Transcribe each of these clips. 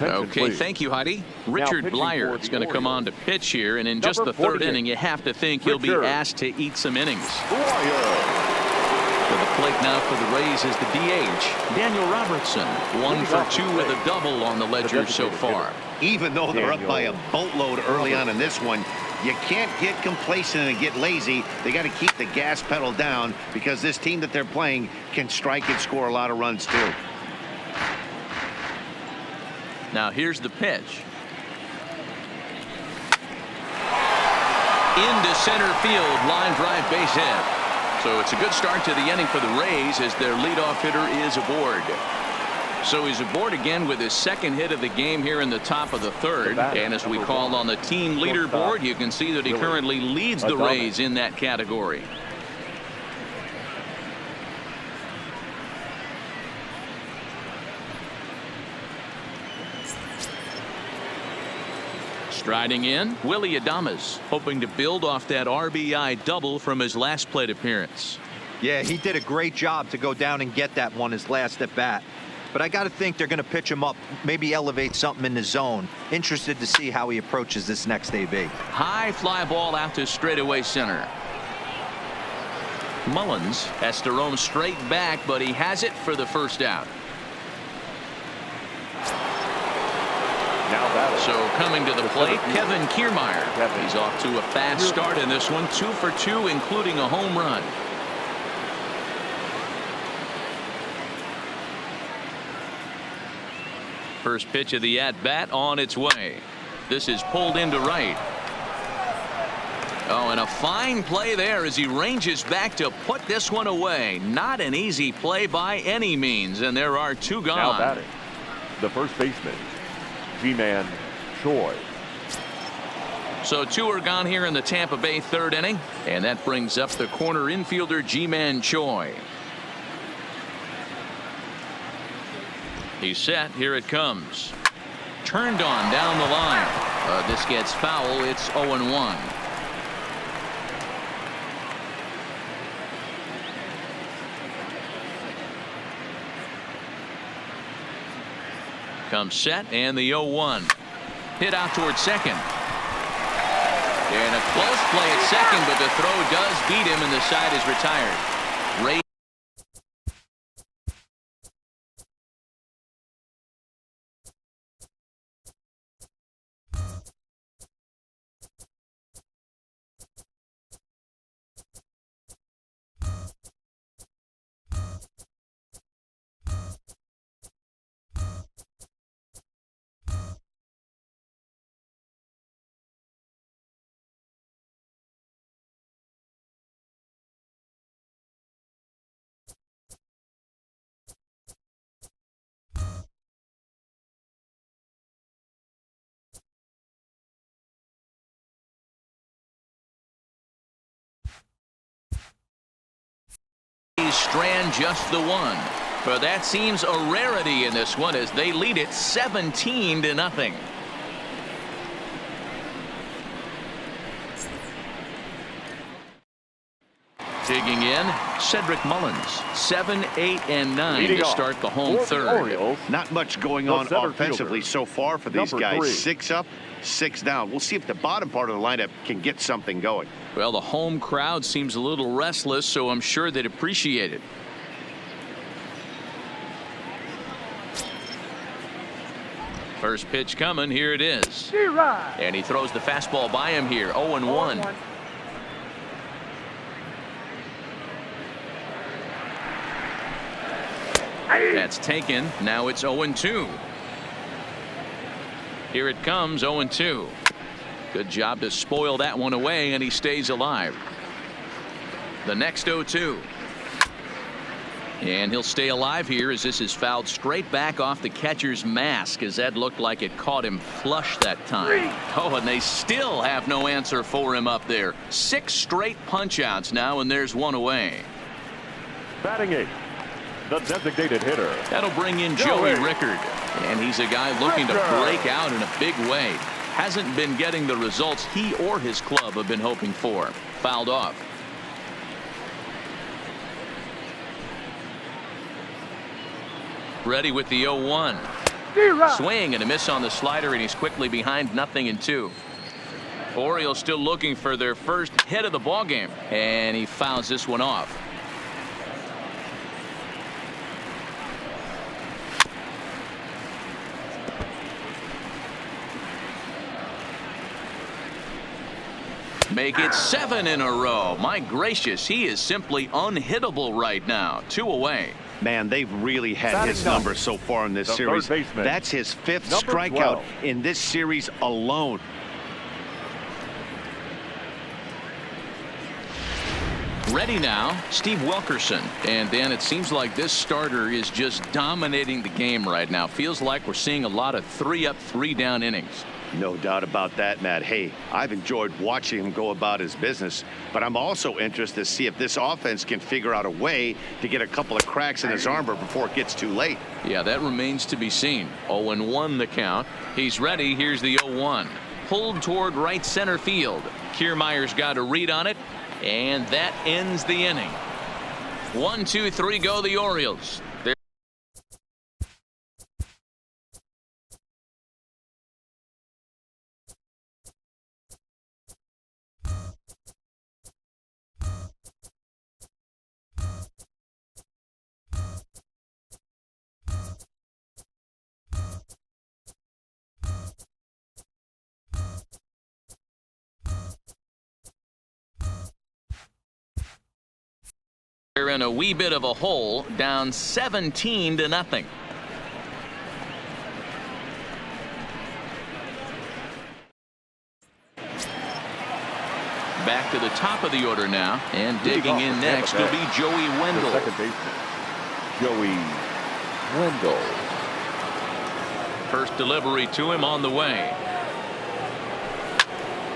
Okay, thank you, Heidi. Richard Blyer is going to come on to pitch here, and in just the third inning, you have to think he'll be asked to eat some innings. To the plate now for the Rays is the DH, Daniel Robertson. 1 for 2 with a double on the ledger so far. Even though they're up by a boatload early on in this one, you can't get complacent and get lazy. They got to keep the gas pedal down because this team that they're playing can strike and score a lot of runs too. Now here's the pitch. Into center field, line drive, base hit. So it's a good start to the inning for the Rays as their leadoff hitter is aboard. So he's aboard again with his second hit of the game here in the top of the third. And as we call on the team leaderboard, you can see that he currently leads the Rays in that category. Striding in, Willie Adames, hoping to build off that RBI double from his last plate appearance. Yeah, he did a great job to go down and get that one his last at bat. But I got to think they're going to pitch him up, maybe elevate something in the zone. Interested to see how he approaches this next AB. High fly ball out to straightaway center. Mullins has to roam straight back, but he has it for the first out. So coming to the plate, Kevin Kiermaier. He's off to a fast start in this one, 2 for 2, including a home run. First pitch of the at-bat on its way. This is pulled into right. Oh, and a fine play there as he ranges back to put this one away. Not an easy play by any means, and there are 2 gone. Now batting, the first baseman, G-Man Choi. So 2 are gone here in the Tampa Bay third inning, and that brings up the corner infielder G-Man Choi. He's set. Here it comes. Turned on down the line. This gets foul. It's 0-1. Comes set, and the 0-1. Hit out towards second. And a close play at second, but the throw does beat him, and the side is retired. Ray strand just the one, but that seems a rarity in this one as they lead it 17-0. Digging in, Cedric Mullins, 7, 8, and 9 to start the home third. Not much going on offensively so far for these guys. 6 up, 6 down. We'll see if the bottom part of the lineup can get something going. Well, the home crowd seems a little restless, so I'm sure they'd appreciate it. First pitch coming. Here it is. And he throws the fastball by him here. 0-1. That's taken. Now it's 0-2. Here it comes. 0-2. Good job to spoil that one away, and he stays alive. The next 0-2. And he'll stay alive here as this is fouled straight back off the catcher's mask, as that looked like it caught him flush that time. Oh, and they still have no answer for him up there. 6 straight punch-outs now, and there's 1 away. Batting 8, the designated hitter. That'll bring in Joey Rickard. And he's a guy looking to break out in a big way. Hasn't been getting the results he or his club have been hoping for. Fouled off. Ready with the 0-1. Swing and a miss on the slider, and he's quickly behind 0-2. Orioles still looking for their first hit of the ball game, and he fouls this one off. Make it 7 in a row. My gracious, he is simply unhittable right now. 2 away. Man, they've really had his number so far in this series. That's his 5th strikeout in this series alone. Ready now, Steve Wilkerson. And Dan, it seems like this starter is just dominating the game right now. Feels like we're seeing a lot of 3-up, 3-down innings. No doubt about that, Matt. Hey, I've enjoyed watching him go about his business, but I'm also interested to see if this offense can figure out a way to get a couple of cracks in his armor before it gets too late. Yeah, that remains to be seen. 0-1 the count. He's ready. Here's the 0-1. Pulled toward right center field. Kiermaier's got a read on it, and that ends the inning. 1, 2, 3 go the Orioles. They're in a wee bit of a hole, down 17-0. Back to the top of the order now, and digging in next will be Joey Wendell. Second baseman, Joey Wendell. First delivery to him on the way.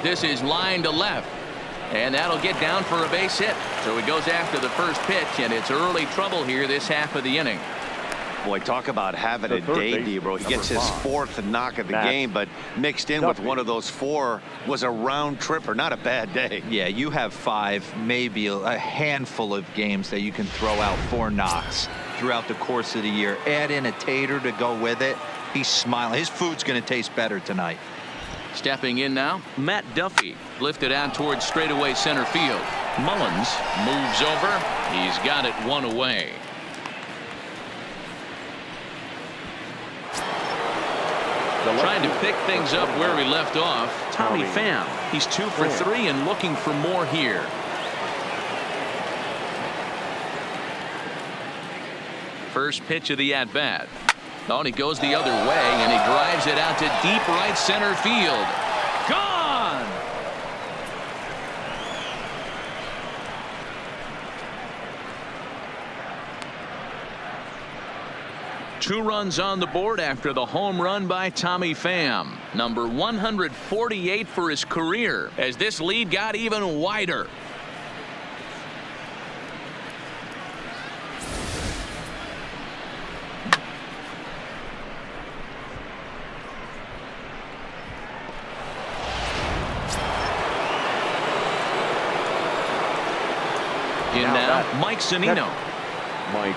This is line to left. And that'll get down for a base hit. So he goes after the first pitch, and it's early trouble here this half of the inning. Boy, talk about having a day, Debro. He gets his 4th knock of the game, but mixed in with one of those 4 was a round tripper. Not a bad day. Yeah, you have 5, maybe a handful of games that you can throw out 4 knocks throughout the course of the year. Add in a tater to go with it. He's smiling. His food's going to taste better tonight. Stepping in now, Matt Duffy, lifted out towards straightaway center field. Mullins moves over. He's got it 1 away. Trying to pick things up where we left off. Tommy Pham. He's 2 for 3 and looking for more here. First pitch of the at-bat. Oh, and he goes the other way, and he drives it out to deep right center field. Gone! Two runs on the board after the home run by Tommy Pham. Number 148 for his career, as this lead got even wider. In now, Mike Zunino. Mike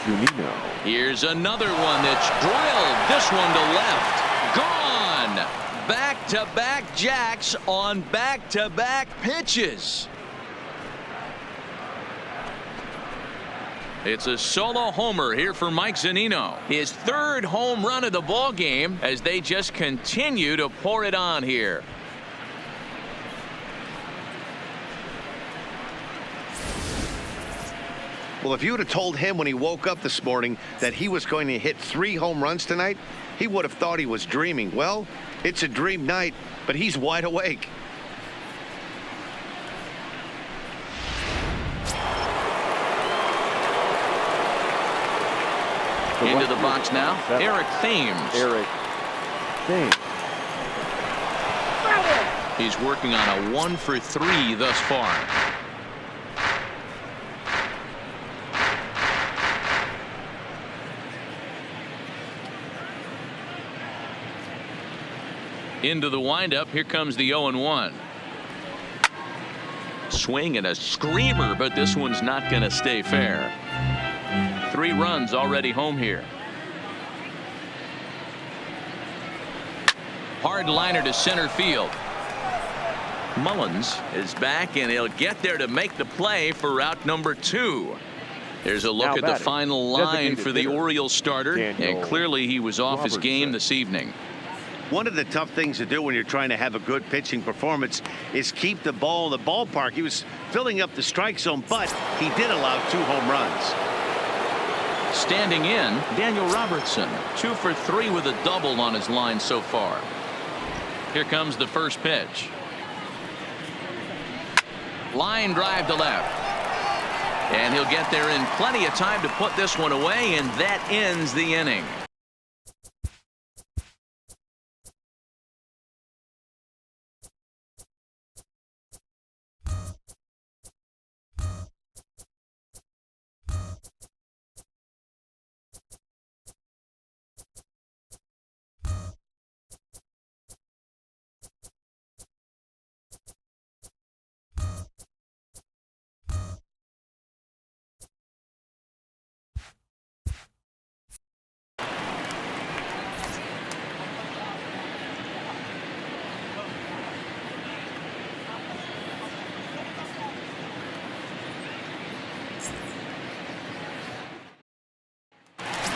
Zunino. Here's another one that's drilled. This one to left. Gone. Back-to-back jacks on back-to-back pitches. It's a solo homer here for Mike Zunino. His 3rd home run of the ball game as they just continue to pour it on here. Well, if you would have told him when he woke up this morning that he was going to hit 3 home runs tonight, he would have thought he was dreaming. Well, it's a dream night, but he's wide awake. Into the box now, Eric Thames. Eric Thames. He's working on a 1 for 3 thus far. Into the windup. Here comes the 0-1. Swing and a screamer, but this one's not going to stay fair. 3 runs already home here. Hard liner to center field. Mullins is back, and he'll get there to make the play for route number 2. There's a look Now at the batting, final line designated for the hitter, Orioles starter, and clearly he was off his game this evening. One of the tough things to do when you're trying to have a good pitching performance is keep the ball in the ballpark. He was filling up the strike zone, but he did allow 2 home runs. Standing in, Daniel Robertson, 2 for 3 with a double on his line so far. Here comes the first pitch. Line drive to left. And he'll get there in plenty of time to put this one away, and that ends the inning.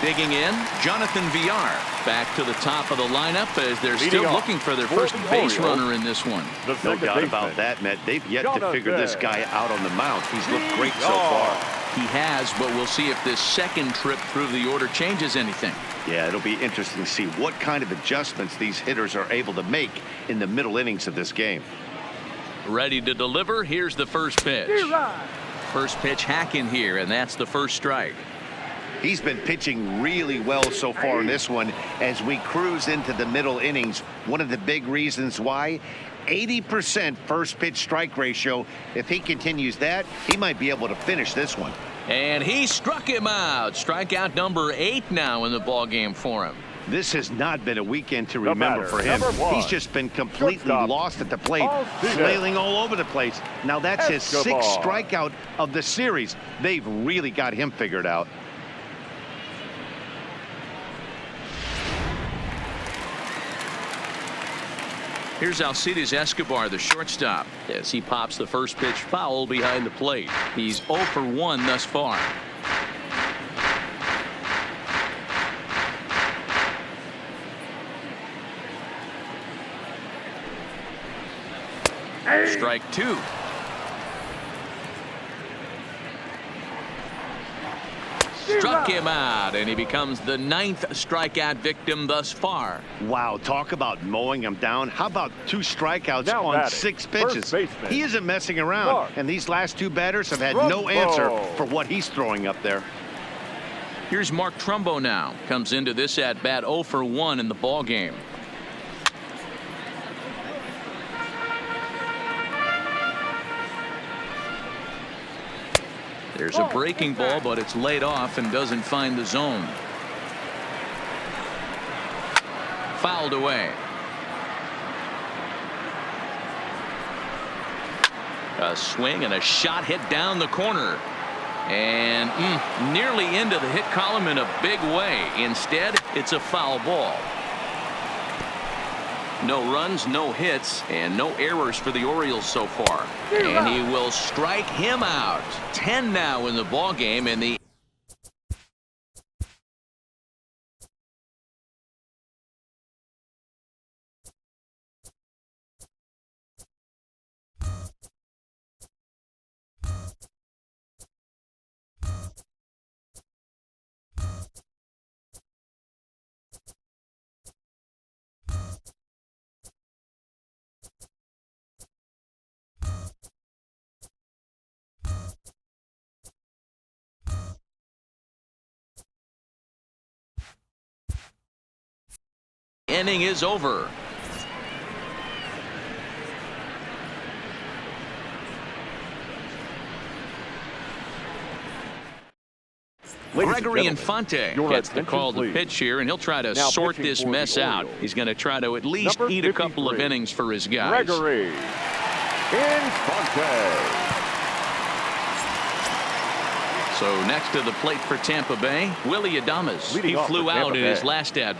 Digging in, Jonathan Villar back to the top of the lineup as they're still looking for their first base runner in this one. No doubt about that, Matt. They've yet to figure this guy out on the mound. He's looked great so far. He has, but we'll see if this second trip through the order changes anything. Yeah, it'll be interesting to see what kind of adjustments these hitters are able to make in the middle innings of this game. Ready to deliver. Here's the first pitch. First pitch hack in here, and that's the first strike. He's been pitching really well so far in this one as we cruise into the middle innings. One of the big reasons why, 80% first pitch strike ratio. If he continues that, he might be able to finish this one. And he struck him out. Strikeout number 8 now in the ballgame for him. This has not been a weekend to remember for him. He's just been completely lost at the plate, flailing all over the place. Now that's his 6th strikeout of the series. They've really got him figured out. Here's Alcides Escobar, the shortstop, as he pops the first pitch foul behind the plate. He's 0 for 1 thus far. Strike 2. Struck him out, and he becomes the 9th strikeout victim thus far. Wow, talk about mowing him down. How about 2 strikeouts Now on batting, 6 pitches? He isn't messing around, Mark and these last 2 batters have had no answer for what he's throwing up there. Here's Mark Trumbo now. Comes into this at bat 0 for 1 in the ball game. There's a breaking ball, but it's laid off and doesn't find the zone. Fouled away. A swing and a shot hit down the corner. And nearly into the hit column in a big way. Instead, it's a foul ball. No runs, no hits, and no errors for the Orioles so far. And he will strike him out. 10 now in the ball game, and the inning is over. Gregory Infante gets the call to pitch here, and he'll try to sort this mess out. He's going to try to at least eat a couple of innings for his guys. Gregory Infante. So next to the plate for Tampa Bay, Willy Adames. He flew out in his last at bat.